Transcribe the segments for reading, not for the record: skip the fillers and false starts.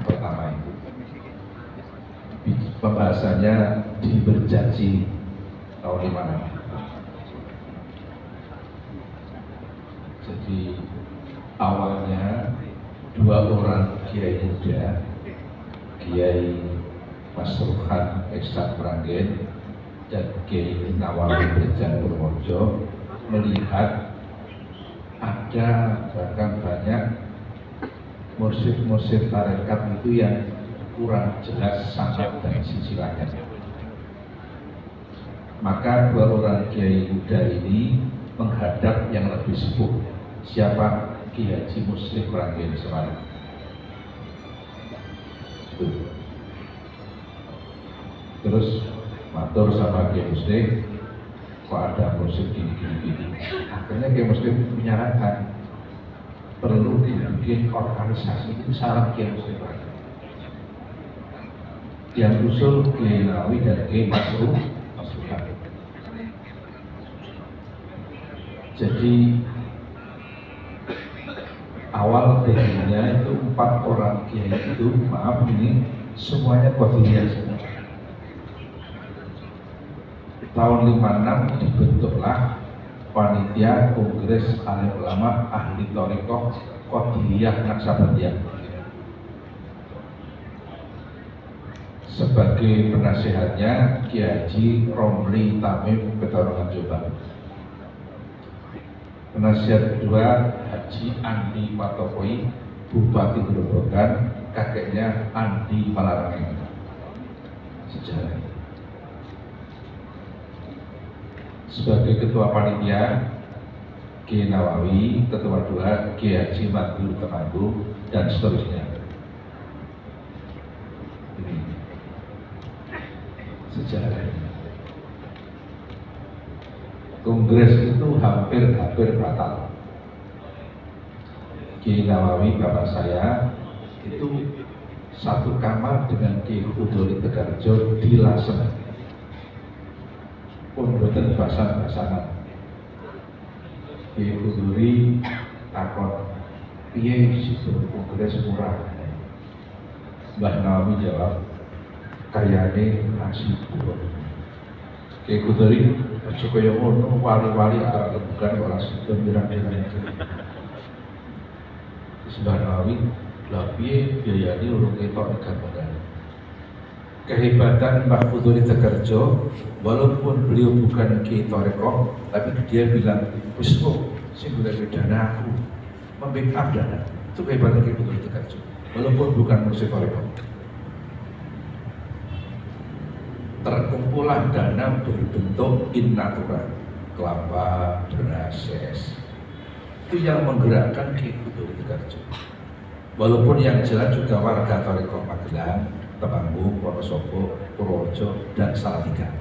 pertama itu. Pembahasannya di Berjanji tahun 56. Jadi awalnya dua orang kiai muda, Kiai Mas Ruhan Eksak Meranggen dan Kiai Nawawi Berjan Purworejo melihat ada bahkan banyak mursyid tarekat itu yang kurang jelas sanad dan silsilahnya. Maka dua orang kiai muda ini menghadap yang lebih sepuh. Siapa? Ki Haji Muslim Meranggen Semarang. Terus matur sama Kiai Muslim, kok ada musik gini. Akhirnya Kiai Muslim menyarankan perlu dibikin organisasi itu salam Kiai Muslim Meranggen. Yang usul Kiai Nawawi dan Kiai Masruh. Jadi awal berdirinya itu 4 orang kiai itu, maaf ini semuanya qadiriyah semua. Tahun 56 dibentuklah panitia Kongres Alim Ulama Ahli Thariqah Qadiriyah Naksabandiyah. Sebagai penasehatnya Kiai Haji Romli Tamim Petarungan Jombang. Penasihat kedua Haji Andi Patokoi, Bupati Grobogan, kakeknya Andi Malarangeng. Sejarah. Sebagai ketua panitia Kiai Nawawi, ketua dua Kiai Haji Mabrur Temanggung, dan seterusnya. Ini sejarah. Kongres itu hampir batal. Kiai Nawawi bapak saya itu satu kamar dengan Kiai Khudori Tegarjo di Lasem. Pun boten basan-basanan. Kiai Khudori takon, piye situ kongres murah? Mbah Nawawi jawab, kayane nasi buruk. Kiai Khudori aja kaya ngono, wali-wali arep bukan ora sido pirang-pirang. Mbah Nawawi lha piye biayane urung ketok gambaran. Kehebatan Mbah Khudori Tegarjo, walaupun beliau bukan kiai thariqah, tapi dia bilang, wis kok sing golek dana aku, membackup dana. Itu kehebatan Kiai Khudori Tegarjo, walaupun bukan mursyid thariqah. Terkumpulan dana berbentuk in natura, kelapa, beras, es. Itu yang menggerakkan Kiai Khudori Tegarjo. Walaupun yang jalan juga warga thariqah Magelang, Temanggung, Wonosobo, Purworejo, dan Salatiga.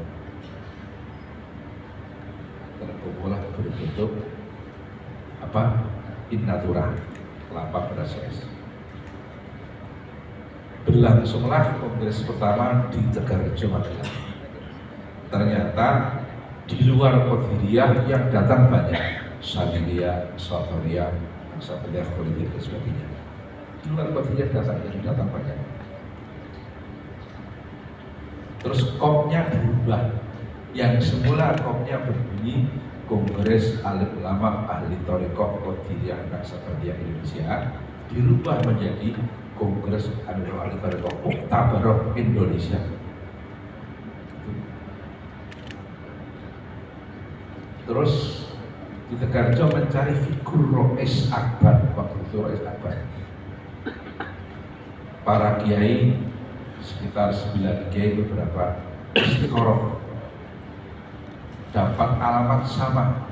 Terkumpulan berbentuk in natura, kelapa, beras, es. Berlangsunglah kongres pertama di Tegarjo Magelang. Ternyata di luar Qadiriyah yang datang banyak, Syadiliyah, Sotoriyah, Naksabandiyah, politik dan sebagainya. Di luar Qadiriyah datang banyak. Terus kopnya berubah. Yang semula kopnya berbunyi Kongres Alim Ulama Ahli Thariqah Qadiriyah Naksabandiyah Indonesia, dirubah menjadi Kongres Alim Ulama Ahli Thariqah Muktabaroh Indonesia. Terus di Tegarjo mencari figur Rois Akbar, waktu itu Rois Akbar. Para kiai sekitar 9 kiai, beberapa istiqoroh dapat alamat sama,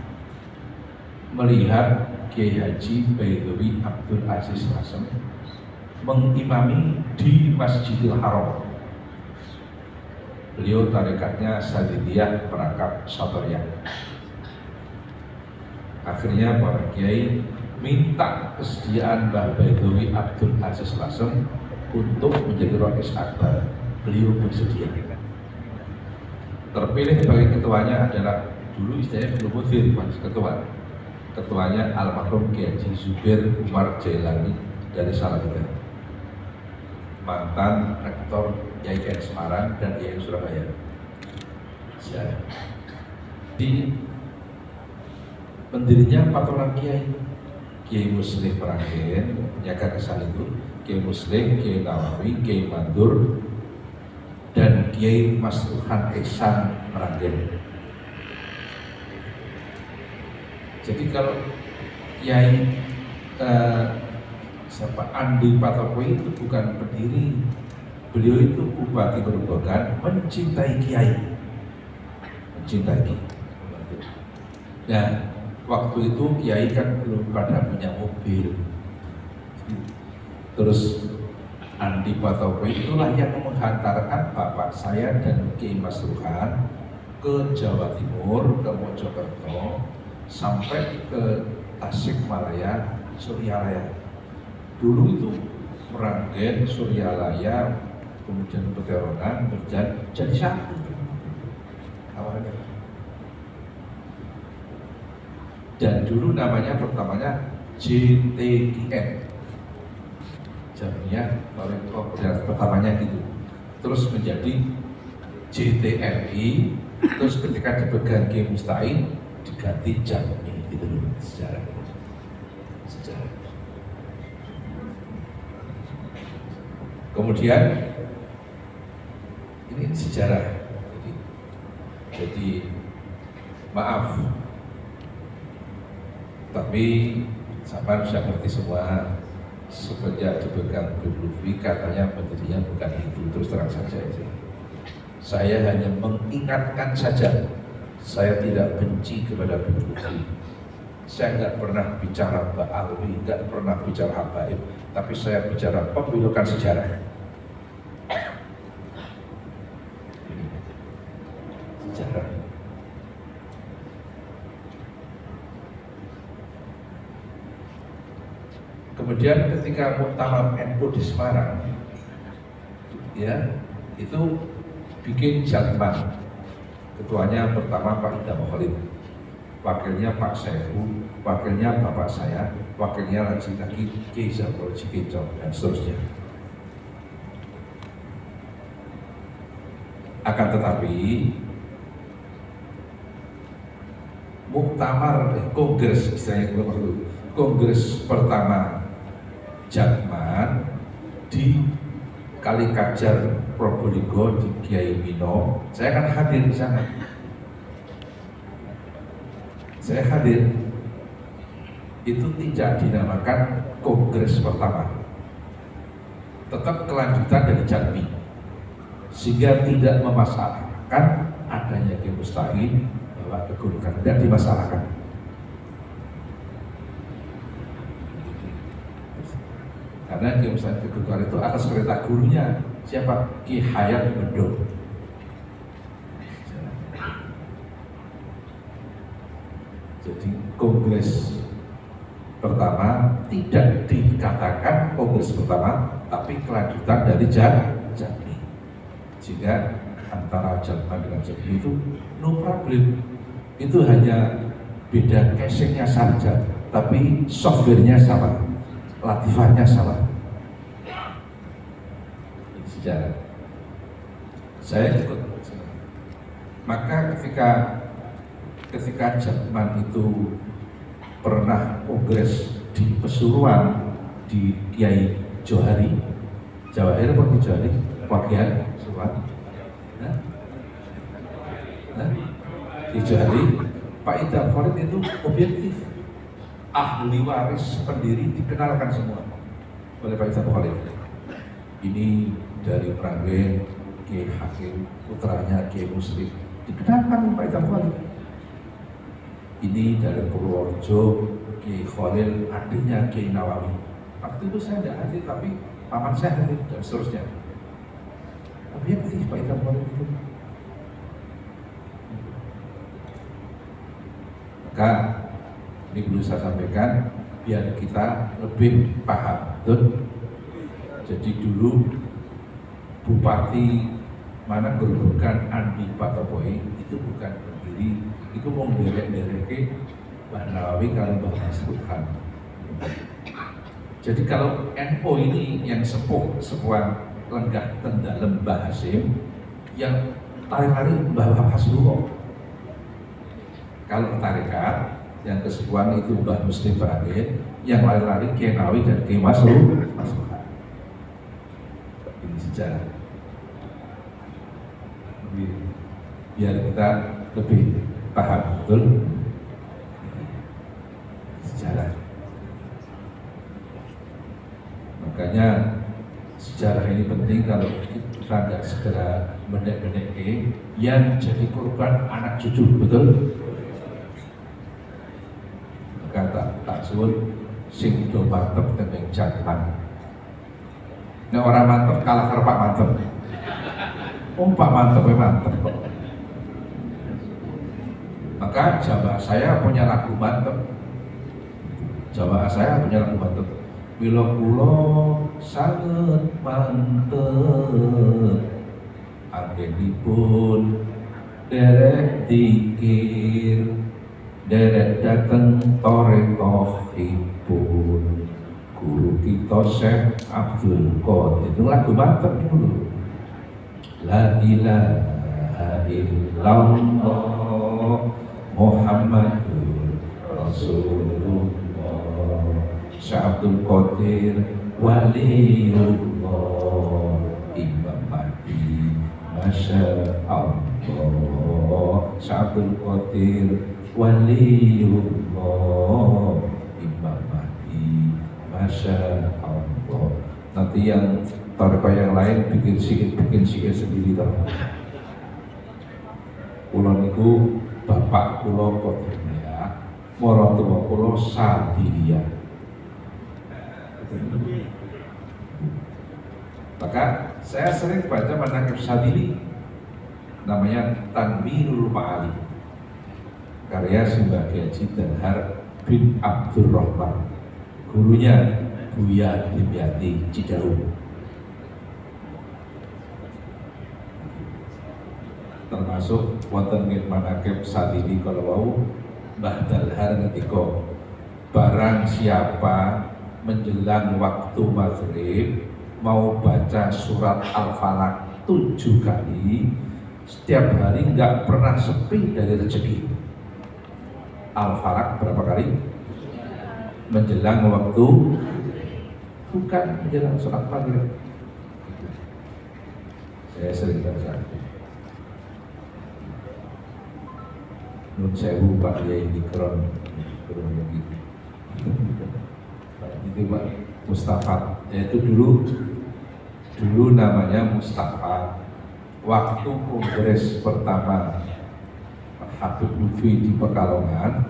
melihat Kiai Haji Baidowi Abdul Aziz Lasem mengimami di Masjidil Haram. Beliau tarikatnya Sadidiyah Perangkap Sotoriyah. Akhirnya para kiai minta kesediaan Mbah Baidowi Abdul Aziz Lasem untuk menjadi Rois Akbar. Beliau bersedia. Terpilih sebagai ketuanya adalah, dulu istilahnya belum mudir, masih ketua. Ketuanya almarhum Kiai Haji Zubair Umar Jailani dari Salatiga. mantan rektor IAIN Semarang dan IAIN Surabaya. Sejarah. Di pendirinya 4 orang kiai, Kiai Muslim Meranggen, penjaga kesal itu, Kiai Muslim, Kiai Nawawi, Kiai Mandur, dan Kiai Mas Tuhan Ihsan Meranggen. Jadi kalau Kiai Andi Patokoe itu bukan pendiri, beliau itu Bupati Grobogan, mencintai Kiai, mencintai Kiai. Nah, waktu itu Kiai kan belum pada punya mobil. Terus Andi Patokoe itulah yang menghantarkan bapak saya dan Kiai Mas Ruhan ke Jawa Timur, ke Mojokerto, sampai ke Tasikmalaya, Suryalaya. Dulu itu Meranggen, Suryalaya, kemudian Pekalongan, berjalan jadi satu awalnya. Dan dulu namanya pertamanya JTIN, jamnya pertamanya gitu. Terus menjadi JTRI, terus ketika dipegang Kiai Mustain diganti jamnya gitu loh, sejarah. Kemudian ini sejarah. Jadi maaf, tapi sampai sudah ngerti semua. Semenjak dipegang Lutfi katanya pendirinya bukan itu, terus terang saja itu. Saya hanya mengingatkan saja. Saya tidak benci kepada Lutfi. Saya nggak pernah bicara Mbak Alwi, nggak pernah bicara Habaib, tapi saya bicara pembelokan sejarah. Sejarah. Kemudian ketika Muktamar NU di Semarang, ya itu bikin jatman. Ketuanya pertama Pak Idam Khalid, wakilnya Pak Sehu, wakilnya bapak saya, wakilnya lagi Kiai Zabul Cikicok, dan seterusnya. Akan tetapi Muktamar Kongres, istilahnya Kongres pertama Jatman di Kalikajar Probolinggo di Kiai Mino, saya akan hadir di sana. Saya hadir. Itu tidak dinamakan kongres pertama, tetap kelanjutan dari Jatmi, sehingga tidak memasalahkan adanya Kiai Mustain bahwa kegurukan, tidak dimasalahkan. Karena Kiai Mustain kegurukan itu atas perintah gurunya, siapa? Ki Hayat Mendung. Jadi kongres pertama tidak dikatakan kongres pertama, tapi kelanjutan dari Jatmi. Sehingga antara Jatman dengan Jatmi itu no problem. Itu hanya beda casingnya saja, tapi softwarenya sama, latifahnya sama. Ini sejarah. Saya ikut. Maka ketika Jatman itu pernah kongres di Pesuruan di Kiai Johari, Jawahir atau Johari, Wakian Pesuruan, di Johari, Pak Idam Khalid itu objektif, ahli waris pendiri dikenalkan semua oleh Pak Idam Khalid. Ini dari Meranggen, Kiai Hakim, putranya Kiai Muslim, dikenalkan Pak Idam Khalid. Ini dari Purworejo, Kiai Khalil, adiknya Kiai Nawawi. Waktu itu saya tidak hadir, tapi paman saya hadir, dan seterusnya. Objektif Pak Idam Khalil itu. Maka ini perlu saya sampaikan biar kita lebih paham, betul? Jadi dulu Bupati mana Grobogan Andi Patokoe itu bukan pendiri, itu mau derek-dereke Mbah Nawawi kalau Mbah Mas Tuhan. Jadi kalau NU ini yang sepuhan lenggah tendalem Mbah Hasim, yang tarik-tarik Mbah Hasbuh. Kalau tarekat yang kesepuhan itu Mbah Muslim Bahrain, yang lari-lari Kiai Nawawi dan Kiai Masruh. Ini sejarah. Biar kita lebih paham betul sejarah. Makanya sejarah ini penting. Kalau kita nggak segera benek-benek yang jadi korban anak cucu, betul? Kata tak suwun sing do mantep tentang jantan. Nek orang mantep kalah karo Pak Mantep. Pak Mantep mantep kok. Maka jamaah saya punya lagu mantep. Jamaah saya punya lagu mantep. Bila kula sangat mantep, anggenipun derek dikir, derek dateng torekohipun guru kita Syekh Abdul Qadir. Itu lagu mantep dulu. La ilaha illallah Muhammadur Rasulullah Syekh Abdul Qadir waliullah Imam Mahdi Masya Allah Syekh Abdul Qadir waliullah Imam Mahdi Masya Allah. Nanti yang tarekat yang lain bikin sikit sendiri toh. Kula niku bapak kula Qadiriyah, maratuwa kula Sadiliyah. Maka saya sering baca manaqib Sadili, namanya Tanwirul Ma'ali, karya Simbah Haji Danhar bin Abdurrahman, gurunya Buya Dimyati Cidahu. Termasuk wonten nggih manaqib Sadili kalau wau Mbah Dalhar ngendika, barang siapa menjelang waktu maghrib mau baca surat Al-Falaq 7 kali setiap hari, nggak pernah sepi dari rezeki. Al-Falaq berapa kali? Menjelang waktu, bukan menjelang surat maghrib. Saya sering baca. Nun sewu Pak Yai Dikron begitu. Itu Pak Mustafa, yaitu dulu namanya Mustafa. Waktu kongres pertama Pak Habib Lutfi di Pekalongan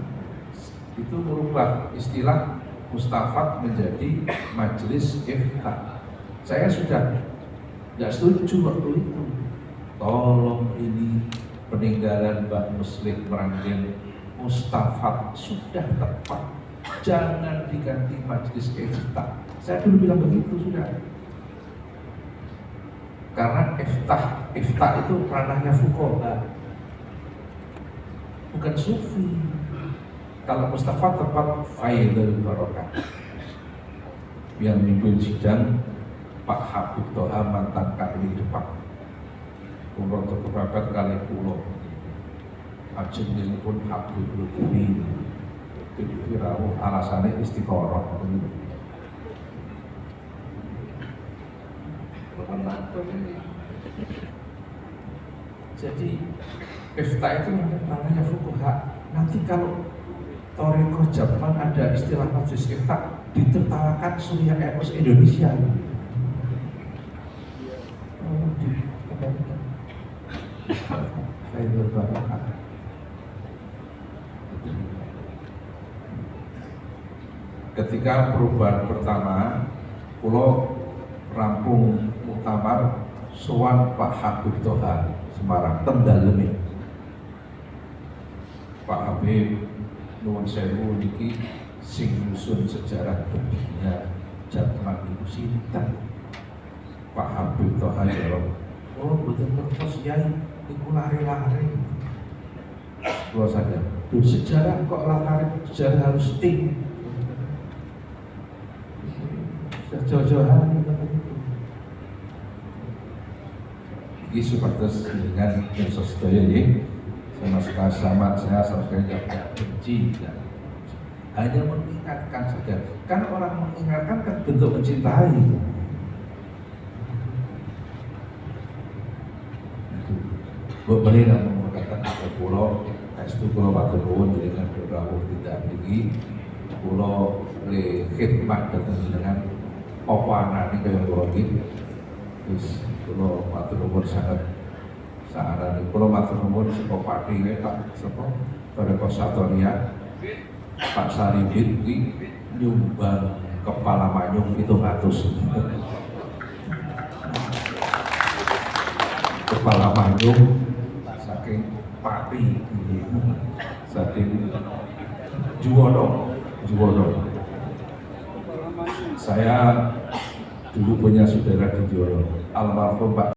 itu merubah istilah Mustafa menjadi Majelis Iftah. Saya sudah nggak setuju waktu itu. Tolong ini peninggalan Mbah Muslim Meranggen Mustafa sudah tepat, jangan diganti Majelis Iftah. Saya dulu bilang begitu sudah. Karena iftah itu ranahnya fuqaha, bukan sufi. Kalau Mustafa tepat Faidul Barokah. Yang mimpin sidang Pak Habib Toha mantan KPI Depak. Kulo kepepet kali pulau. Ajeng pun Habib Lutfi. Firau alasannya istiqoroh. Jadi iftah itu namanya fuqaha. Nanti kalau Toriko Jerman ada istilah majelis iftah, ditertawakan Surya Emos Indonesia. Ketika perubahan pertama, pulau rampung muktamar sowan Pak Habib Toha Semarang tendaleme. Pak Habib nuwun sewu niki sing nyusun sejarah berdirinya Jerman niku sinten? Pak Habib Toha jawab, oh betul ngertos yai niku lari-lari. Kalau saja, sejarah kok lari, sejarah harus ting. Ojo-ojo hari ini supados dengan pirsa sedaya nggih. Sama saya sama sekali tidak benci. Hanya mengingatkan saja. Kan orang mengingatkan kan bentuk mencintai. Benar mengatakan ada pulau, itu pulau Batu Nuwun dengan beberapa tidak tinggi, pulau khidmat dengan opangan ini kayak pulau ini, terus pulau Batu Nuwun sangat pulau Batu Nuwun sekopati tak sepo pada Kosatoria Pak Saribit ini nyumbang kepala manyung itu 100 kepala manyung saking Pati, saking Juwono. Saya dulu punya saudara di Juwono, almarhum Pak